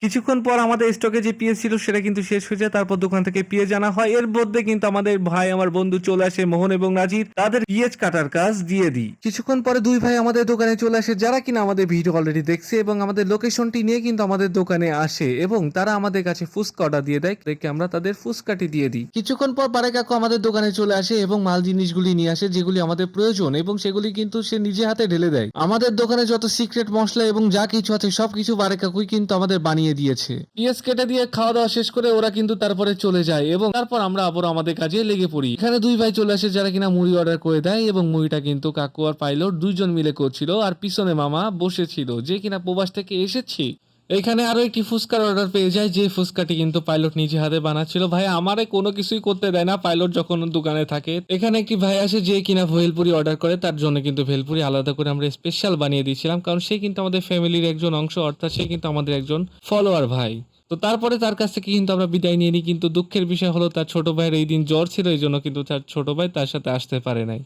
কিছুক্ষণ পর আমাদের স্টকে যে পেঁয়াজ ছিল সেটা কিন্তু শেষ হয়ে যায়। তারপর দোকান থেকে পেঁয়াজ আনা হয়। এর মধ্যে কিন্তু আমাদের ভাই আমার বন্ধু চলে আসে মোহন এবং নাজির তাদের পেঁয়াজ কাটার কাজ দিয়ে দিই। কিছুক্ষণ পরে দুই ভাই আমাদের দোকানে চলে আসে যারা কিনা আমাদের ভিডিও অলরেডি দেখছে এবং আমাদের লোকেশনটি নিয়ে কিন্তু আমাদের দোকানে আসে এবং তারা আমাদের কাছে ফুচকা অর্ডার দিয়ে দেয়, রেখে আমরা তাদের ফুচকাটি দিয়ে দিই। কিছুক্ষণ পর পারে কাকু আমাদের দোকানে চলে আসে এবং মাল জিনিসগুলি নিয়ে আসে যেগুলি আমাদের প্রয়োজন এবং সেগুলি কিন্তু সে নিজে হাতে ঢেলে দেয়। আমাদের দোকানে যত সিক্রেট মশলা এবং যা কিছু আছে সবকিছু বারে কাকুই কিন্তু আমাদের বানিয়ে দিয়েছে। পেঁয়াজ কেটে দিয়ে খাওয়া দাওয়া শেষ করে ওরা কিন্তু তারপরে চলে যায় এবং তারপর আমরা আবার আমাদের কাজে লেগে পড়ি। এখানে দুই ভাই চলে আসে যারা কিনা মুড়ি অর্ডার করে দেয় এবং মুড়িটা কিন্তু কাকু আর পাইলট দুইজন মিলে করছিল আর পিছনে মামা বসেছিল যে কিনা প্রবাস থেকে এসেছি। এখানে আরো একটি ফুচকার অর্ডার পেয়ে যায় যে ফুচকাটি কিন্তু পাইলট নিজে হাতে বানাচ্ছিল। ভাই আমারে কোনো কিছুই করতে দেয় না পাইলট যখন দোকানে থাকে। এখানে একটি ভাই আসে যে কিনা ভেলপুরি অর্ডার করে, তার জন্য কিন্তু ভেলপুরি আলাদা করে আমরা স্পেশাল বানিয়ে দিয়েছিলাম কারণ সে কিন্তু আমাদের ফ্যামিলির একজন অংশ, অর্থাৎ সে কিন্তু আমাদের একজন ফলোয়ার ভাই। তো তারপরে তার কাছ থেকে কিন্তু আমরা বিদায় নিয়ে নিই, কিন্তু দুঃখের বিষয় হলো তার ছোট ভাইয়ের এই দিন জ্বর ছিল, এই জন্য কিন্তু তার ছোট ভাই তার সাথে আসতে পারে নাই।